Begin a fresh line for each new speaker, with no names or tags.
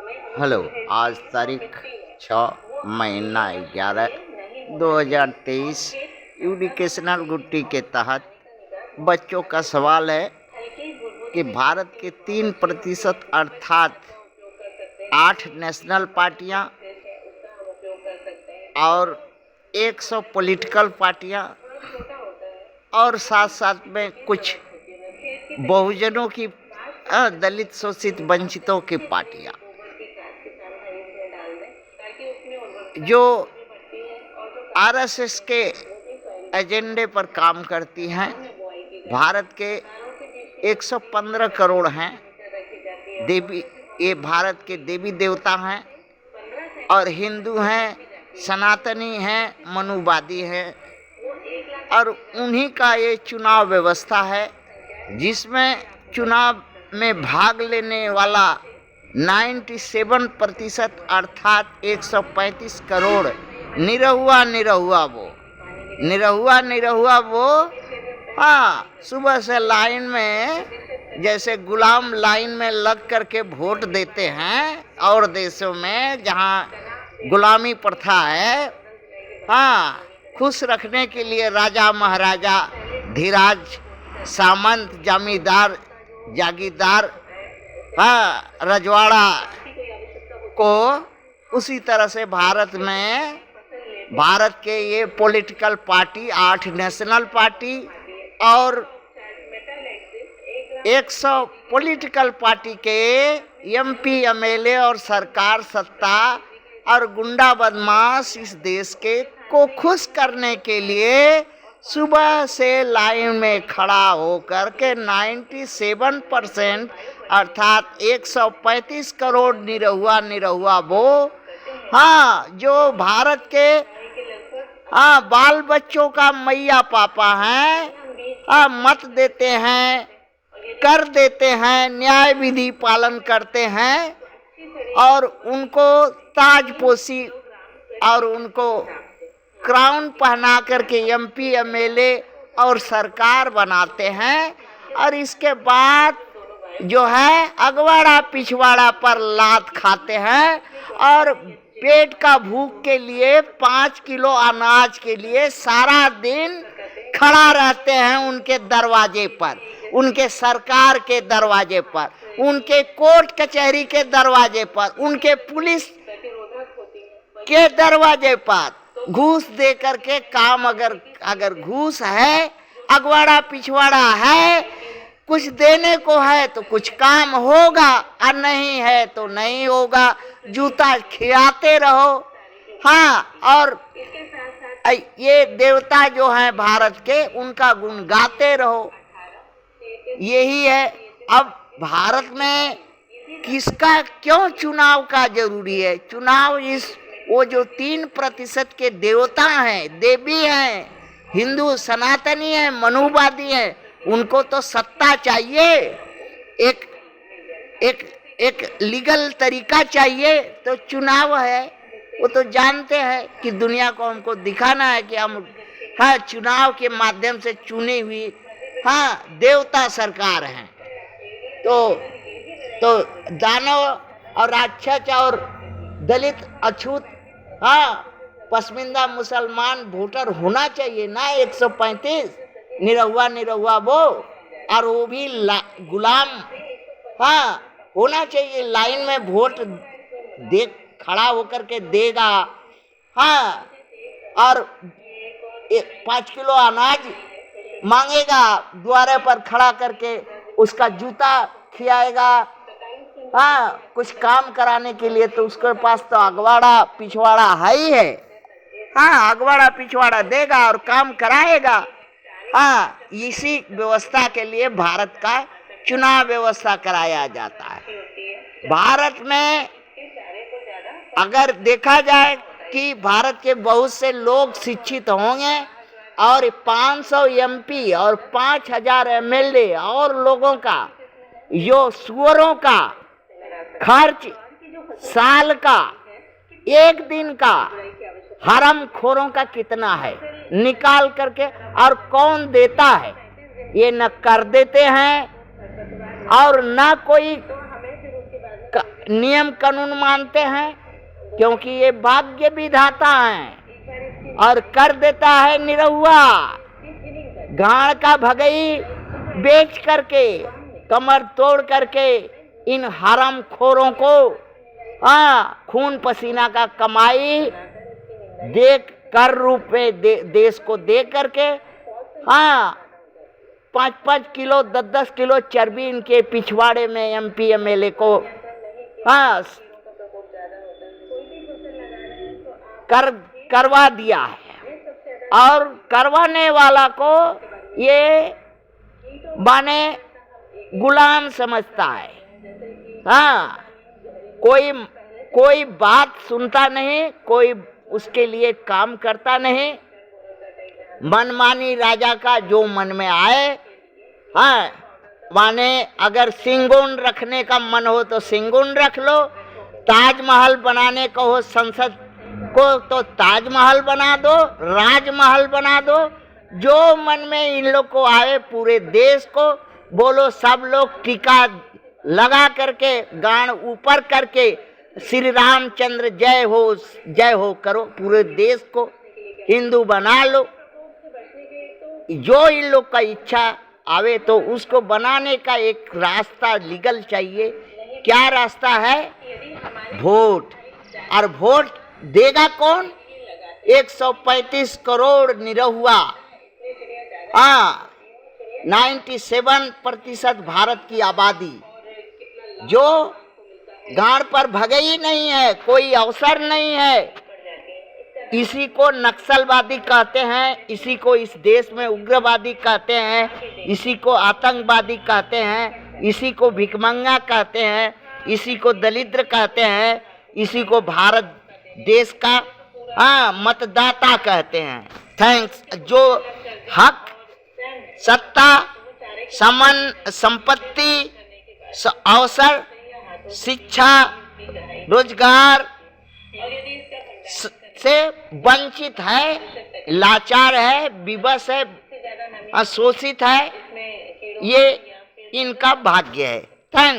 Hello, आज तारीख 6 महीना 11 2023 एजुकेशनल गुट्टी के तहत बच्चों का सवाल है कि भारत के 3% अर्थात 8 नेशनल पार्टियां और 100 पॉलिटिकल पार्टियां और साथ साथ में कुछ बहुजनों की दलित शोषित वंचितों की पार्टियां जो आरएसएस के एजेंडे पर काम करती हैं। भारत के 115 करोड़ हैं देवी, ये भारत के देवी देवता हैं और हिंदू हैं, सनातनी हैं, मनुवादी हैं और उन्हीं का ये चुनाव व्यवस्था है जिसमें चुनाव में भाग लेने वाला 97% अर्थात 135 करोड़ निरहुआ वो सुबह से लाइन में जैसे गुलाम लाइन में लग करके वोट देते हैं और देशों में जहाँ गुलामी प्रथा है, खुश रखने के लिए राजा महाराजा धीराज सामंत जमींदार जागीरदार रजवाड़ा को, उसी तरह से भारत के ये पॉलिटिकल पार्टी 8 नेशनल पार्टी और 100 पॉलिटिकल पार्टी के एमपी एमएलए और सरकार सत्ता और गुंडा बदमाश इस देश के को खुश करने के लिए सुबह से लाइन में खड़ा होकर के 97% अर्थात 135 करोड़ निरहुआ वो जो भारत के बाल बच्चों का मैया पापा हैं, मत देते हैं, कर देते हैं, न्याय विधि पालन करते हैं और उनको ताजपोशी और उनको क्राउन पहना करके एमपी एमएलए और सरकार बनाते हैं और इसके बाद जो है अगवाड़ा पिछवाड़ा पर लात खाते हैं और पेट का भूख के लिए 5 किलो अनाज के लिए सारा दिन खड़ा रहते हैं उनके दरवाजे पर, उनके सरकार के दरवाजे पर, उनके कोर्ट कचहरी के दरवाजे पर, उनके पुलिस के दरवाजे पर घूस दे करके काम, अगर घूस है, अगवाड़ा पिछवाड़ा है, कुछ देने को है तो कुछ काम होगा और नहीं है तो नहीं होगा। जूता खियाते रहो। और ये देवता जो हैं भारत के, उनका गुण गाते रहो। यही है। अब भारत में किसका क्यों चुनाव का जरूरी है? चुनाव वो जो 3% के देवता हैं, देवी हैं, हिंदू सनातनी हैं, मनुवादी हैं, उनको तो सत्ता चाहिए, एक लीगल तरीका चाहिए। तो चुनाव है, वो तो जानते हैं कि दुनिया को हमको दिखाना है कि हम चुनाव के माध्यम से चुनी हुई देवता सरकार हैं। तो दानव और राक्षस और दलित अछूत पसमिंदा मुसलमान वोटर होना चाहिए ना 135 निरहुआ वो, और वो भी गुलाम होना चाहिए। लाइन में वोट दे खड़ा होकर के देगा और 5 किलो अनाज मांगेगा, द्वारे पर खड़ा करके उसका जूता खियाएगा, कुछ काम कराने के लिए तो उसके पास तो अगवाड़ा पिछवाड़ा है ही है। अगवाड़ा पिछवाड़ा देगा और काम कराएगा। इसी व्यवस्था के लिए भारत का चुनाव व्यवस्था कराया जाता है। भारत में अगर देखा जाए कि भारत के बहुत से लोग शिक्षित होंगे और 500 एमपी और 5000 एमएलए और लोगों का जो सुअरों का खर्च साल का, एक दिन का, हराम खोरों का कितना है निकाल करके, और कौन देता है? ये न कर देते हैं और न कोई नियम कानून मानते हैं, क्योंकि ये भाग्य विधाता है और कर देता है निरहुआ। गाड़ का भगई बेच करके, कमर तोड़ करके इन हराम खोरों को खून पसीना का कमाई देख कर रूप में देश को दे करके 5-5 किलो 10-10 किलो चर्बी इनके पिछवाड़े में एमपी एमएलए को करवा दिया है। और करवाने वाला को ये माने गुलाम समझता है। कोई बात सुनता नहीं, कोई उसके लिए काम करता नहीं। मनमानी राजा का जो मन में आए, माने अगर सिंगुन रखने का मन हो तो सिंगुन रख लो, ताजमहल बनाने का हो संसद को तो ताजमहल बना दो, राजमहल बना दो। जो मन में इन लोग को आए, पूरे देश को बोलो, सब लोग टीका लगा करके गान ऊपर करके श्री रामचंद्र जय हो करो, पूरे देश को हिंदू बना लो। जो इन लोग का इच्छा आवे तो उसको बनाने का एक रास्ता लीगल चाहिए। क्या रास्ता है? वोट। और वोट देगा कौन? 135 करोड़ निरहुआ, 97% भारत की आबादी जो गाड़ पर भगे ही नहीं है, कोई अवसर नहीं है। इसी को नक्सलवादी कहते हैं, इसी को इस देश में उग्रवादी कहते हैं, इसी को आतंकवादी कहते हैं, इसी को भिखमंगा कहते हैं, इसी को दलिद्र कहते हैं, इसी को भारत देश का मतदाता कहते हैं। थैंक्स। जो हक, सत्ता, संपत्ति, अवसर, शिक्षा, रोजगार से वंचित है, लाचार है, विवश है, शोषित है, ये इनका भाग्य है। थैंक्स।